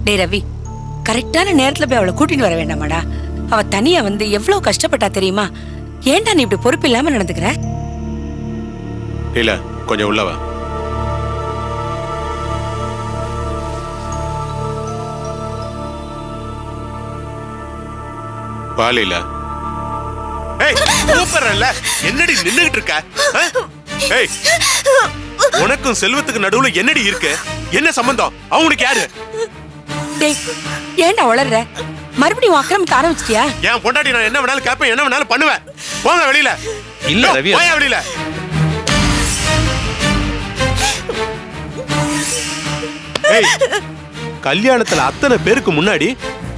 டேய் ரவி, கரெக்டான நேரத்துல போய் அவளை கூட்டிட்டு வர வேண்டாமாடா? அவ தனியா வந்து எவ்வளவு கஷ்டப்பட்டா தெரியுமா? ஏன்டா நீ இப்படி பொறுப்பு இல்லாம நடந்துக்கிற? இல்ல கொஞ்சம் உள்ளவா. பாலில என்னடி நின்னுகிட்டு இருக்க? உனக்கும் செல்வத்துக்கு நடுவுல என்னடி இருக்கு? என்ன சம்பந்தம்? அவனுக்கு யாரு? டேய் ஏன்டா வளர்ற? மறுபடியும் அக்கிரமத்தை ஆரம்பிச்சிட்டியா? என் பொண்டாட்டி நான் என்ன வேணாலும் கேட்பேன், என்ன வேணாலும் பண்ணுவேன். போங்க வெளியில. இல்ல ரவி, போயா வெளியில. கல்யாணத்துல அத்தனை பேருக்கு முன்னாடி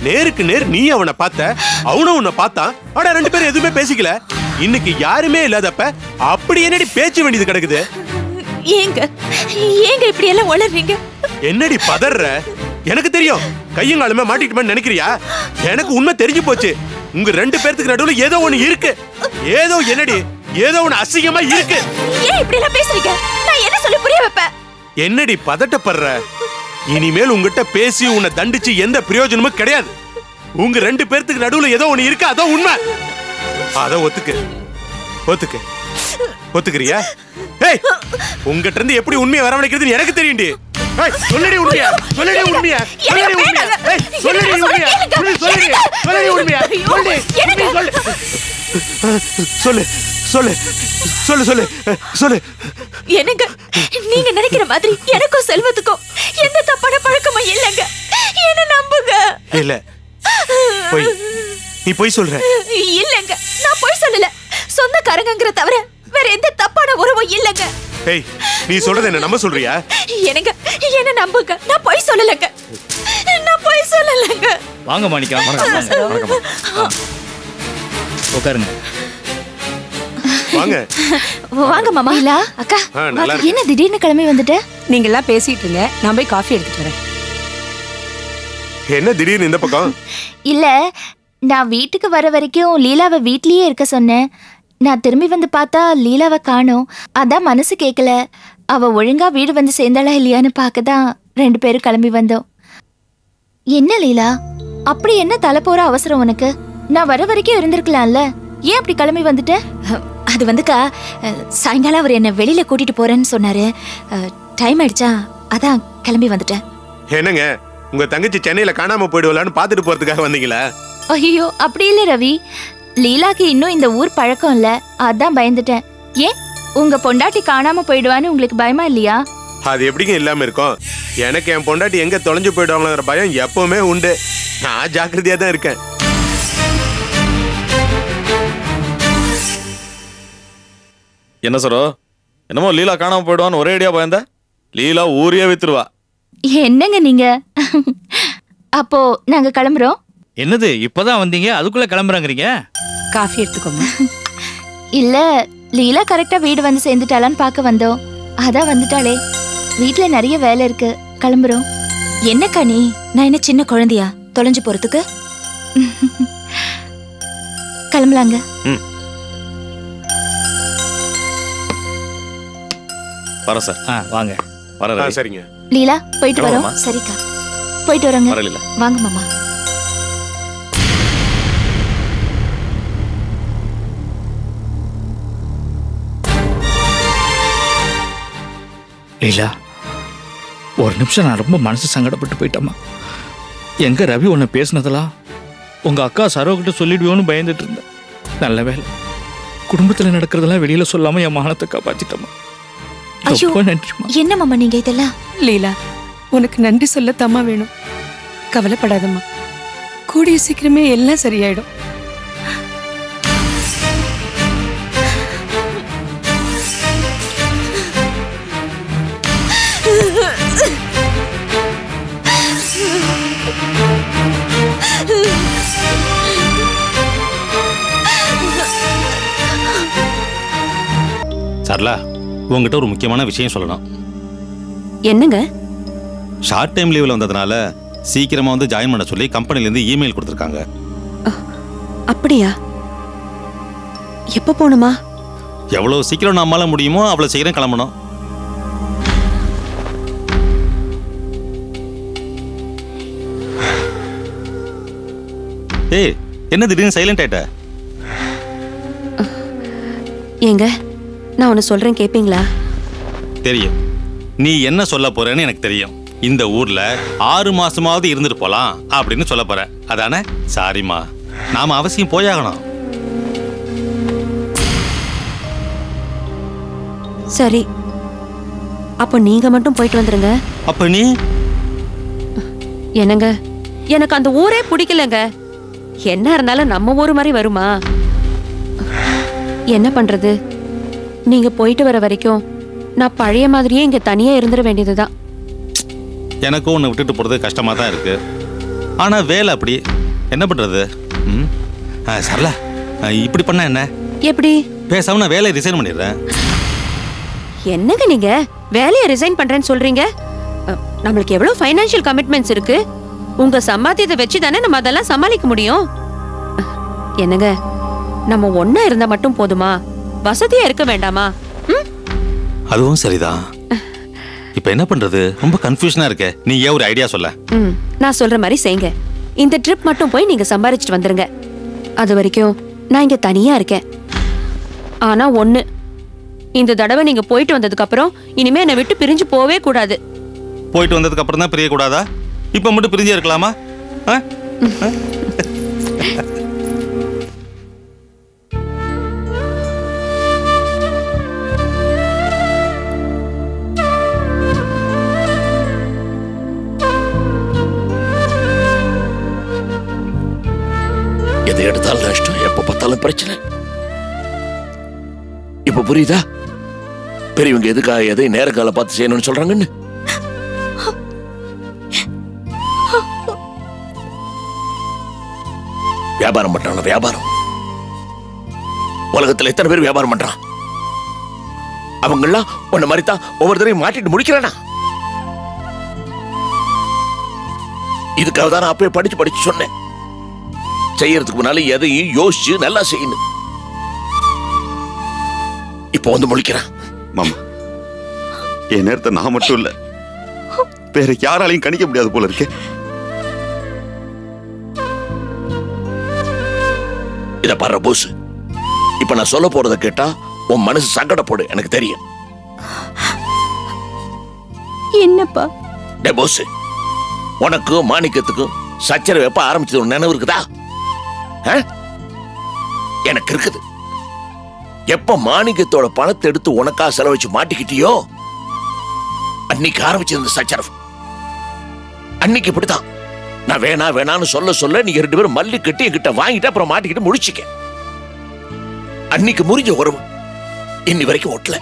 நேருக்கு நேர் நீ அவனை பார்த்த, அவனும் உன்னை பார்த்தான். ஆனா 2 பேரும் எதுவுமே பேசிக்கல. இன்னைக்கு யாருமே இல்லாதப்ப அப்படி என்னடி பேச்சு வேண்டியது கிடக்குது? ஏங்க இப்படி எல்லாம் வளர்றீங்க? என்னடி பதற? எனக்கு தெரியும் கையங்காலுமே மாட்டிட்டுமே நினைக்கிறியா? எனக்கு உண்மை தெரிஞ்சு போச்சு. உங்க 2 பேருக்கு நடுவுல ஏதோ ஒண்ணு இருக்கு. ஏதோ என்னடி ஏதோ ஒண்ணு அசிங்கமா இருக்கு. ஏன் இப்படி எல்லாம் பேசுறீங்க? நான் என்ன சொல்லி புரிய வைப்பேன்? என்னடி பதட்டப்படுற? இனிமேல் உங்ககிட்ட பேசி உன்னை தண்டிச்சு எந்த பிரயோஜனமும் கிடையாது. உங்க 2 பேருக்கு நடுவுல ஏதோ ஒண்ணு இருக்கு, அதான் உண்மை. அத ஒத்துக்கிறியா? உங்ககிட்ட இருந்து எப்படி உண்மையை வரவழைக்கிறதுன்னு எனக்கு தெரியும்டி. சொல்லடி உண்மையா. சொல்லு. எனக்கு நீங்க நினைக்கிற மாதிரி எனக்கும் செல்வத்துக்கும் எந்த தப்பான பழக்கமும் இல்லைங்க. என்ன நம்புங்க. இல்ல நீ போய் சொல்ற. இல்லங்க, நான் போய் சொல்லல. சொந்தக்காரங்கங்கற தவிர வேற எந்த தப்பான உறவும் இல்லங்க. நீ சொல்றது என்ன நம்ப சொல்றியா? என்ன நம்புங்க. நான் போய் சொல்லலங்க. வாங்க மாணிக்கம். வணக்கம். உட்காருங்க. வாங்க மாமா. இல்ல அக்கா, என்ன திடீர்னு கிளம்பி வந்துட்ட? நீங்க எல்லாம் பேசிட்டு இருங்க, நான் போய் காஃபி எடுத்துட்டு வரேன். என்ன திடீர்னு இந்த பக்கம்? இல்ல, நான் வீட்டுக்கு வர வரைக்கும் லீலாவை வீட்லயே இருக்க சொன்னேன். நான் திரும்பி வந்து பார்த்தா லீலாவை காணோம். அதான் மனசு கேட்கல. அவ ஒழுங்கா வீடு வந்து சேர்ந்தாளா இல்லையான்னு பார்க்கதான் 2 பேரும் கிளம்பி வந்தோம். என்ன லீலா, அப்படி என்ன தலை போற அவசரம் உனக்கு? நான் வர வரைக்கும் இருந்திருக்கலாம்ல, ஏன் அப்படி கிளம்பி வந்துட்ட? அது வந்துக்கா, சாயங்காலம் அவர் என்ன வெளியில கூட்டிட்டு போறேன்னு சொன்னாரு. டைம் ஆயிடுச்சா, அதான் கிளம்பி வந்துட்டேன். என்னங்க, உங்க தங்கச்சி சென்னையில காணாம போயிடுவலான்னு பாத்துட்டு போறதுக்காக வந்தீங்களா? ஐயோ அப்படி இல்ல ரவி, லீலாக்கு இன்னும் இந்த ஊர் பழக்கம் இல்ல, அதான் பயந்துட்டேன். ஏன் உங்க பொண்டாட்டி காணாம போயிடுவான்னு உங்களுக்கு பயமா இல்லையா? அது எப்படிங்க இல்லாம இருக்கும்? எனக்கு என் பொண்டாட்டி எங்க தொலைஞ்சு போயிடுவாங்கிற பயம் எப்பவுமே உண்டு. நான் ஜாக்கிரதையா தான் இருக்கேன். என்ன சரோ, என்னமோ லீலா காணாம போயிடுவான்னு ஒரே அடியா பயந்த? லீலா ஊரையே வித்துருவா. என்னங்க நீங்க? அப்போ நாங்க கிளம்புறோம். என்னது இப்பதான் வந்தீங்க, அதுக்குள்ள கிளம்புறாங்கறீங்க? காஃபி எடுத்துக்கோமா. இல்ல, லீலா கரெக்டா வீடு வந்து சேர்ந்துட்டாளான்னு பார்க்க வந்தோம். அதான் வந்துட்டாளே. வீட்டுல நிறைய வேலை இருக்கு, கிளம்புறோம். என்னக்கா நீ? நான் என்ன சின்ன குழந்தையா தொலைஞ்சு போறதுக்கு? கிளம்பலாங்க. வர சார். வாங்க. வர. சரிங்க லீலா, போயிட்டு வரோம். சரிக்கா, போயிட்டு வரோங்க. வாங்க மாமா. லீலா, ஒரு நிமிஷம் நான் ரொம்ப மனசு சங்கடப்பட்டு போயிட்டேம்மா. எங்க ரவி உன்னை பேசினதெல்லாம் உங்க அக்கா சரோகிட்ட சொல்லிடுவோன்னு பயந்துட்டு இருந்தேன். நல்ல வேலை, குடும்பத்துல நடக்கிறதெல்லாம் வெளியில சொல்லாம என் மானத்தை காப்பாத்திட்டம்மா. ரொம்ப நன்றிம்மா. என்ன மாமா நீங்க இதெல்லாம்? லீலா, உனக்கு நன்றி சொல்லத்தாமா வேணும். கவலைப்படாதம்மா, கூடிய சீக்கிரமே எல்லாம் சரியாயிடும். சரளா, உங்ககிட்ட ஒரு முக்கியமான விஷயம் சொல்லணும். என்னங்க? ஷார்ட் டைம் லீவ்ல வந்ததுனால சீக்கிரமா வந்து ஜாயின் பண்ண சொல்லி கம்பெனில இருந்து இமெயில் கொடுத்திருக்காங்க. அப்படியா? எப்ப போணுமா? எவ்வளவு சீக்கிரம் நம்மால முடியுமோ அவ்வளவு சீக்கிரம் கிளம்பணும். ஏய் என்ன திடீர்னு சைலண்ட் ஆயிட்ட? ஏங்க நான் ஒன்னு சொல்றேன் கேப்பீங்களா? தெரியும் நீ என்ன சொல்ல போறேன்னு எனக்கு தெரியும். இந்த ஊர்ல 6 மாசமாவது இருந்துட்டு போலாம் அப்படின்னு சொல்ல போற அதானே? சாரிமா, நாம அவசியம் போயாகணும். சரி, அப்போ நீங்க மட்டும் போயிட்டு வந்துருங்க. அப்ப நீ என்னங்க, எனக்கு அந்த ஊரே பிடிக்கலங்க. என்ன இருந்தாலும் நம்ம ஊர் மாதிரி வருமா? என்ன பண்றது? நீங்க போயிட்டு வர வரைக்கும் நான் பழைய மாதிரியே இங்க தனியா இருந்துட வேண்டியதுதான். எனக்கும் உன்னை விட்டுட்டு போறது கஷ்டமா தான் இருக்கு. ஆனா வேலை அப்படி என்ன பண்றது? சரலா, இப்படி பண்ண என்ன? எப்படி? பேசாம நான் வேலையை ரிசைன் பண்ணிடுறேன். என்னங்க நீங்க வேலையை ரிசைன் பண்றேன்னு சொல்றீங்க? நம்மளுக்கு எவ்வளவு ஃபைனான்சியல் கமிட்மெண்ட்ஸ் இருக்கு. உங்க சம்பாத்தியத்தை வச்சு தானே நம்ம அதெல்லாம் சமாளிக்க முடியும். என்னங்க, நம்ம ஒண்ணா இருந்தா மட்டும் போதுமா? வசதியா இருக்க வேண்டாமா? அதுவும் சரிதான். இப்ப என்ன பண்றது? ரொம்ப கன்ஃபியூஷனா இருக்கே. நீ ஏன் ஒரு ஐடியா சொல்ல? நான் சொல்ற மாதிரி செய்யுங்க. இந்த ட்ரிப் மட்டும் போய் நீங்க சம்பாரிச்சிட்டு வந்துருங்க. அது வரைக்கும் நான் இங்க தனியா இருக்கேன். ஆனா ஒண்ணு, இந்த தடவை நீங்க போயிட்டு வந்ததுக்கு அப்புறம் இனிமே என்னை விட்டு பிரிஞ்சு போவே கூடாது. போயிட்டு வந்ததுக்கு அப்புறம் தான் பிரிய கூடாதா? இப்ப மட்டும் பிரிஞ்சே இருக்கலாமா? எதை எடுத்தாலும் நஷ்டம், எப்ப பார்த்தாலும் பிரச்சனை. இப்ப புரியுதா பெரியவங்க எதுக்காக எதை நேரங்கால பார்த்து செய்யணும்னு சொல்றாங்கன்னு? வியாபாரம் பண்றாங்க. வியாபாரம் உலகத்துல எத்தனை பேர் வியாபாரம் பண்றான்? அவங்கெல்லாம் உன்ன மாதிரி தான் ஒவ்வொரு தடவையும் மாட்டிட்டு முடிக்கிறானா? இதுக்காக தான் நான் அப்பவே படிச்சு சொன்னேன், செய்யறதுக்கு முன்னால எதையும் யோசிச்சு நல்லா செய்யணும். இப்போ வந்து முழிக்கிறான். மாமா, என் நேரத்தை நான் மட்டும் இல்ல, வேற யாராலையும் கணிக்க முடியாது போல இருக்கே. இத பாரு போஸ், இப்ப நான் சொல்ல போறத கேட்டா உன் மனசு சங்கடப்படு, எனக்கு தெரியும். என்னப்பா? டே போஸ், உனக்கும் மாணிக்கத்துக்கும் சச்சரவு எப்ப ஆரம்பிச்சது நினைவு இருக்குதா? எனக்கு இருக்குது. எப்ப மாணிக்கத்தோட பணத்தை எடுத்து உனக்கா செலவழிச்சு மாட்டிக்கிட்டியோ அன்னைக்கு ஆரம்பிச்சது சச்சரவு. அன்னைக்கு இப்படித்தான் நான் வேணா வேணான்னு சொல்ல நீங்க 2 பேரும் மல்லி கட்டி என்கிட்ட வாங்கிட்டு அப்புறம் மாட்டிக்கிட்டு முடிச்சிக்க. அன்னைக்கு முறிஞ்ச உறவு இன்னி வரைக்கும் ஒட்டல.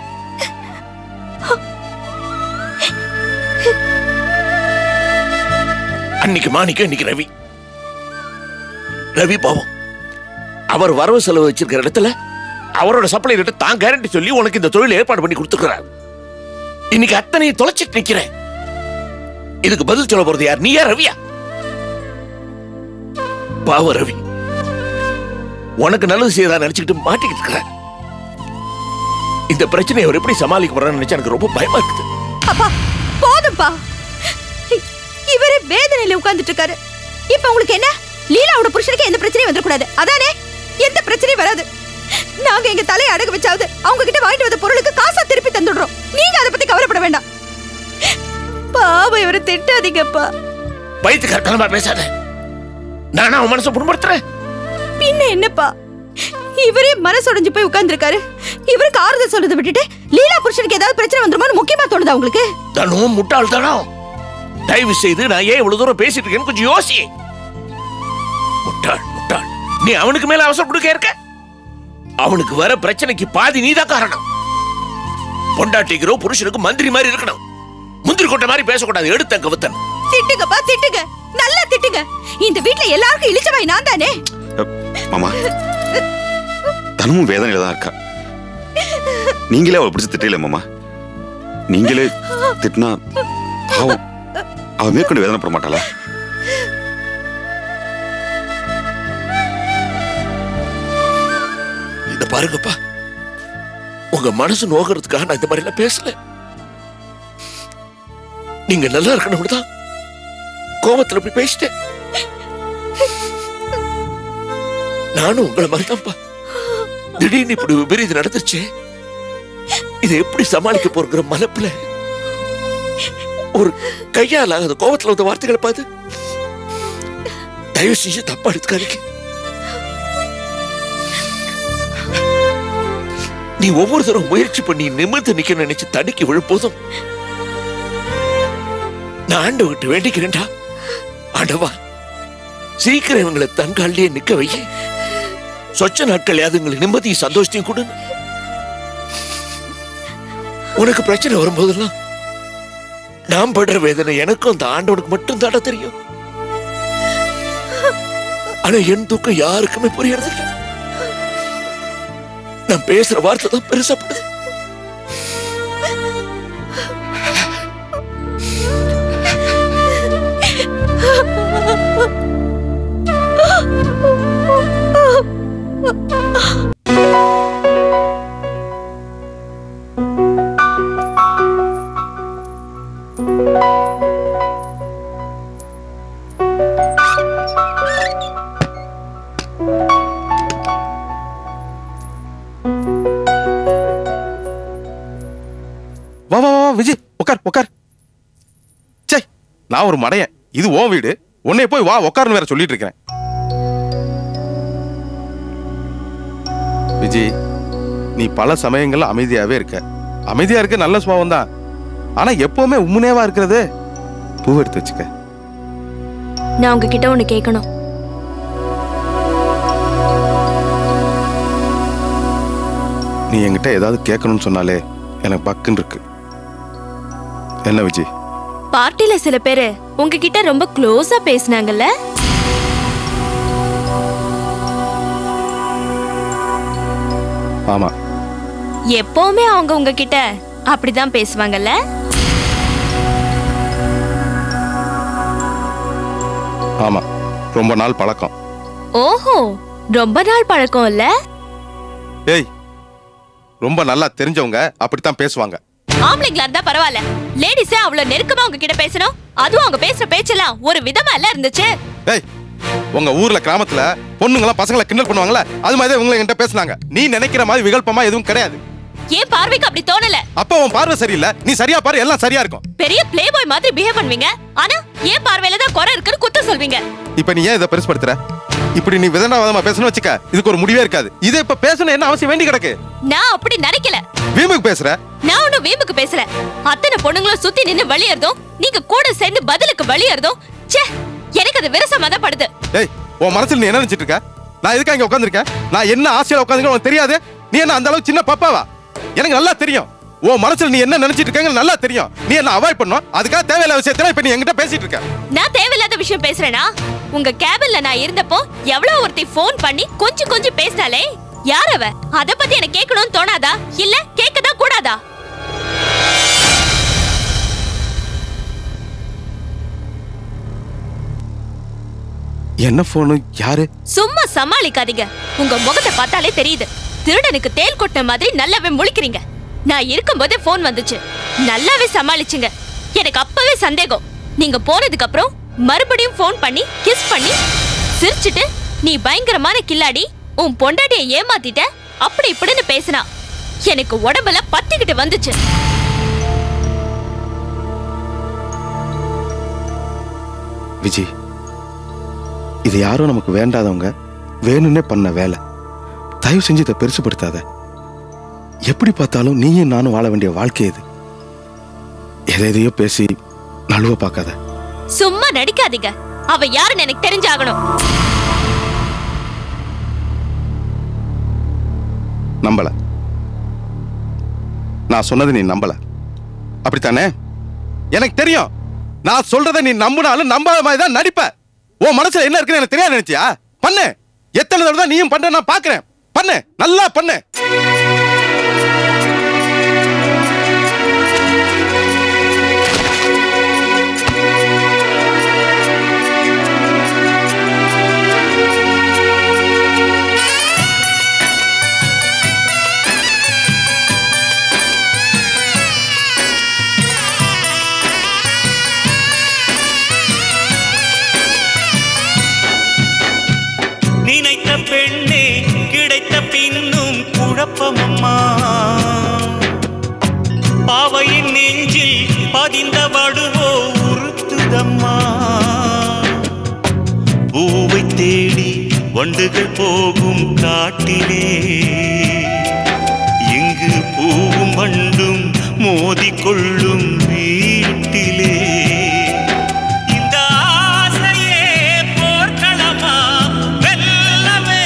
அன்னைக்கு மாணிக்கம், இன்னைக்கு ரவி. ரவி பாவம், அவர் வரவு செலவு வச்சிருக்கிற இடத்துல அவரோட சப்ளை ரேட்டு தான் கேரண்டி சொல்லி உனக்கு இந்த தொழில் ஏற்பாடு பண்ணி கொடுத்துக்கிறார். இன்னைக்கு அத்தனை தொலைச்சிட்டு நிக்கிறேன். இதுக்கு பதில் சொல்ல போறது யார்? நீயா ரவியா? பாவ ரவி, உனக்கு நல்லது செய்யறதா நினைச்சுக்கிட்டு மாட்டிக்கிட்டு இருக்கிற. இந்த பிரச்சனையை அவர் எப்படி சமாளிக்க போறான்னு நினைச்சா எனக்கு ரொம்ப பயமா இருக்குது. அப்பா போதும்பா, இவரே வேதனையில உட்கார்ந்துட்டு இருக்காரு. இப்ப உங்களுக்கு என்ன? லீலாவோட புருஷனுக்கு எந்த பிரச்சனையும் வந்துடக்கூடாது, அதானே? எந்த பிரச்சனையும் வராது. நாங்க எங்க தலையை அடகு வச்சாவது அவங்க கிட்ட வாங்கிட்டு வந்த பொருளுக்கு காசா திருப்பி தந்துடுறோம். நீங்க அதை பத்தி கவலைப்பட வேண்டாம். பாவம், இவரை திட்டாதீங்கப்பா. பைத்தியக்காரத்தனமா பேசாத. நானா அவன் மனசை புண்படுத்துறேன்? பின்ன என்னப்பா, இவரே மனசுடைஞ்சு போய் உட்கார்ந்துருக்காரு. இவருக்கு ஆறுதல் சொல்றதை விட்டுட்டு லீலா புருஷனுக்கு ஏதாவது பிரச்சனை வந்துருமான்னு முக்கியமா தோணுதா உங்களுக்கு? தனும் முட்டாள் தானோ. தயவு செய்து நான் ஏன் இவ்வளவு தூரம் பேசிட்டு இருக்கேன்னு கொஞ்சம் யோசி. முட்டாள் முட்டாள், நீ அவனுக்கு மேல அவசரம் கொடுக்க இருக்க. அவனுக்கு வர பிரச்சனைக்கு பாதி நீதான் காரணம். பொண்டாட்டிக்கிறோ புருஷனுக்கு மந்திரி மாதிரி இருக்கணும், முந்திரி கொட்ட மாதிரி பேசக்கூடாது. எடுத்த கவுத்தன். திட்டுங்கப்பா, திட்டுங்க, நல்லா திட்டுங்க. இந்த வீட்ல எல்லாருக்கும் இழிச்சவாய் நான் தானே. மாமா, தனமும் வேதனையில தான் இருக்கா. நீங்களே அவளை பிடிச்சி திட்டல மாமா. நீங்களே திட்டினா அவ மேற்கொண்டு வேதனைப்பட மாட்டாளா? இத பாருங்கப்பா, உங்க மனசு நோக்கிறதுக்காக நான் இந்த மாதிரி எல்லாம் பேசல. நீங்க நல்லா இருக்கணும் தான் கோபத்துல போய் பேசிட்டேன். நானும் உங்களை மாதிரிதான்ப்பா. திடீர்னு இப்படி விபரீதம் நடந்துருச்சு. இதை எப்படி சமாளிக்க போற மலப்புல ஒரு கையால் ஆகாத கோபத்துல வந்த வார்த்தைகளை பார்த்து தயவு செஞ்சு தப்பா எடுத்துக்காதீங்க. நீ ஒவ்வொரு தரம் முயற்சி பண்ணி நிமிர்ந்து நிக்க நினைச்சு தடுக்கி விழும்போதும் நான் ஆண்டவர்கிட்ட வேண்டிக்கிறேன்டா, ஆண்டவா சீக்கிரம் இவங்களை தங்காலிலேயே நிக்க வை, சொச்ச நாட்கள் அதுங்களுக்கு நிம்மதியும் சந்தோஷத்தையும் கொடுன்னு. உனக்கு பிரச்சனை வரும்போதெல்லாம் நான் படுற வேதனை எனக்கும் அந்த ஆண்டவனுக்கு மட்டும் தாட தெரியும். ஆனா என் துக்கம் யாருக்குமே புரியறது இல்லை. நான் பேசுற வார்த்தை தான் பெருசாப்படுது. வா வா வா விஜய், உட்கார் உட்கார். சே, நான் ஒரு மடையன், இது உன் வீடு, உன்னை போய் வா உட்கார்னு வேற சொல்லிட்டு இருக்கேன். விஜய், நீ பல சமயங்கள்ல அமைதியாவே இருக்க. அமைதியா இருக்க நல்ல சுபாவம் தான். ஆனா எப்பவுமே உம்முனேவா இருக்கிறது. பூ எடுத்து வச்சுக்க. நான் உங்ககிட்ட ஒண்ணு கேட்கணும். நீ என்கிட்ட ஏதாவது கேட்கணும்னு சொன்னாலே எனக்கு பக்குன்னு இருக்கு. என்ன விஜய்? பார்ட்டில சில பேரு உங்ககிட்ட ரொம்ப க்ளோஸா பேசினாங்கல்ல? ஆமா. எப்பவுமே அவங்க உங்ககிட்ட அப்படிதான் பேசுவாங்கல்ல? ஆமா, ரொம்ப நாள் பழக்கம். ஓஹோ, ரொம்ப நாள் பழக்கம் இல்ல? ஏய், ரொம்ப நல்லா தெரிஞ்சவங்க அப்படித்தான் பேசுவாங்க. ஆம்பளைங்களா இருந்தா பரவாயில்ல, லேடிஸே அவ்வளவு நெருக்கமா உங்ககிட்ட பேசணும். அதுவும் அவங்க பேசுற பேச்செல்லாம் ஒரு விதமா இல்ல இருந்துச்சு. ஏய், உங்க ஊர்ல கிராமத்துல பொண்ணுங்களாம் பசங்களை கிண்டல் பண்ணுவாங்கல்ல, அது மாதிரி உங்களை என்கிட்ட பேசினாங்க. நீ நினைக்கிற மாதிரி விகல்பமா எதுவும் கிடையாது. ஏன் பார்வைக்கு அப்படி தோணல? அப்ப உன் பார்வை சரியில்லை, நீ சரியா பாரு, எல்லாம் சரியா இருக்கும். பெரிய பிளே பாய் மாதிரி பிஹேவ் பண்ணுவீங்க, ஆனா ஏன் பார்வையில தான் குறை இருக்குன்னு குத்தம் சொல்வீங்க. இப்ப நீ ஏன் இதை பெருசுபடுத்துற? இப்படி நீ விதண்டாவாதமா பேசணும் வச்சுக்க, இதுக்கு ஒரு முடிவே இருக்காது. இதை இப்ப பேசணும் என்ன அவசியம் வேண்டி கிடக்கு? நான் அப்படி நினைக்கல. வீம்புக்கு பேசுற? நான் ஒன்னும் வீம்புக்கு பேசல. அத்தனை பொண்ணுங்களும் சுத்தி நின்னு வழியறதும், நீங்க கூட சேர்ந்து பதிலுக்கு வழியறதும், ச்சே, எனக்கு அது விரசமா தான் படுது. ஏய், உன் மனசுல நீ என்ன நினைச்சிட்டு இருக்க? நான் எதுக்கு இங்க உட்கார்ந்திருக்கேன்? நான் என்ன ஆசையில உட்கார்ந்திருக்கேன் உனக்கு தெரியாது? நீ என்ன அந்த அளவுக்கு சின்ன பாப்பாவா? எனக்கு நல்லா தெரியும். உன் மனசுல நீ என்ன நினைச்சிட்டு இருக்கேங்க நல்லா தெரியும். நீ என்ன அவாய்ட் பண்ணணும், அதுக்காக தேவையில்லாத விஷயத்துல இப்ப நீ என்கிட்ட பேசிட்டு இருக்க. நான் தேவையில்லாத விஷயம் பேசுறேனா? உங்க கேபின்ல நான் இருந்தப்போ எவ்வளவு ஒருத்தி போன் பண்ணி கொஞ்சம் கொஞ்சம் பேசினாலே, யார் அவ? அத பத்தி எனக்கு கேட்கணும்னு தோணாதா? இல்ல கேட்கதா கூடாதா? என்ன போனு? யாரு? சும்மா சமாளிக்காதீங்க. உங்க முகத்தை பார்த்தாலே தெரியுது, திருடனுக்கு தேல் கொட்டின மாதிரி நல்லாவே முழிக்கிறீங்க. நான் இருக்கும்போதே போன் வந்துச்சு, நல்லாவே சமாளிச்சுங்க. எனக்கு அப்பவே சந்தேகம். நீங்க போனதுக்கு அப்புறம் மறுபடியும் போன் பண்ணி கிஸ் பண்ணி சிரிச்சிட்டு, நீ பயங்கரமான கில்லாடி, உன் பொண்டாட்டியை ஏமாத்திட்ட, அப்படி இப்படின்னு பேசினா எனக்கு உடம்புல பத்திக்கிட்டு வந்துச்சு. விஜய், இது யாரும் நமக்கு வேண்டாதவங்க வேணும்னே பண்ண வேலை. தயவு செஞ்சு இதை பெருசுப்படுத்தாத. எப்படி பார்த்தாலும் நீயும் நானும் வாழ வேண்டிய வாழ்க்கை இது. எதையோ பேசி நழுவ பார்க்காத. சும்மா நடிக்காதீங்க. அவ யாருன்னு எனக்கு தெரிஞ்சாகணும். நம்பல. நான் சொன்னது நீ நம்பல, அப்படித்தானே? எனக்கு தெரியும். நான் சொல்றதை நீ நம்பினாலும் நம்பாத மாதிரி தான் நடிப்ப. உன் மனசுல என்ன இருக்குன்னு எனக்கு தெரியாது நினைச்சியா? பண்ணு. எத்தனை தடவை தான் நீயும் பண்ற நான் பாக்குறேன். பண்ணு, நல்லா பண்ணு. நினைத்த பெண்ணே குழப்பமம்மா பாவையின் நெஞ்சில் பதிந்த வடுவோ உறுத்துதம்மா பூவை தேடி வண்டுகள் போகும் காட்டிலே இங்கு பூவும் வண்டும் மோதிக்கொள்ளும் வீட்டிலே இந்த ஆசையே போர்க்களமா வெல்லவே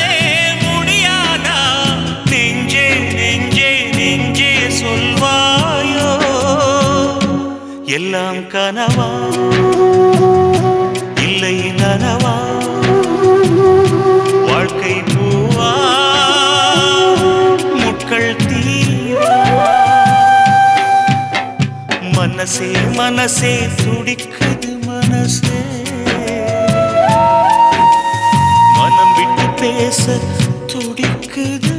முடியாதா நெஞ்சே நெஞ்சே நெஞ்சே சொல்வாயோ எல்லாம் கனவா இல்லை நனவா வாழ்க்கை பூவா முட்கள் தீரா மனசே மனசே துடிக்குது மனசே மனம் விட்டு பேச துடிக்குது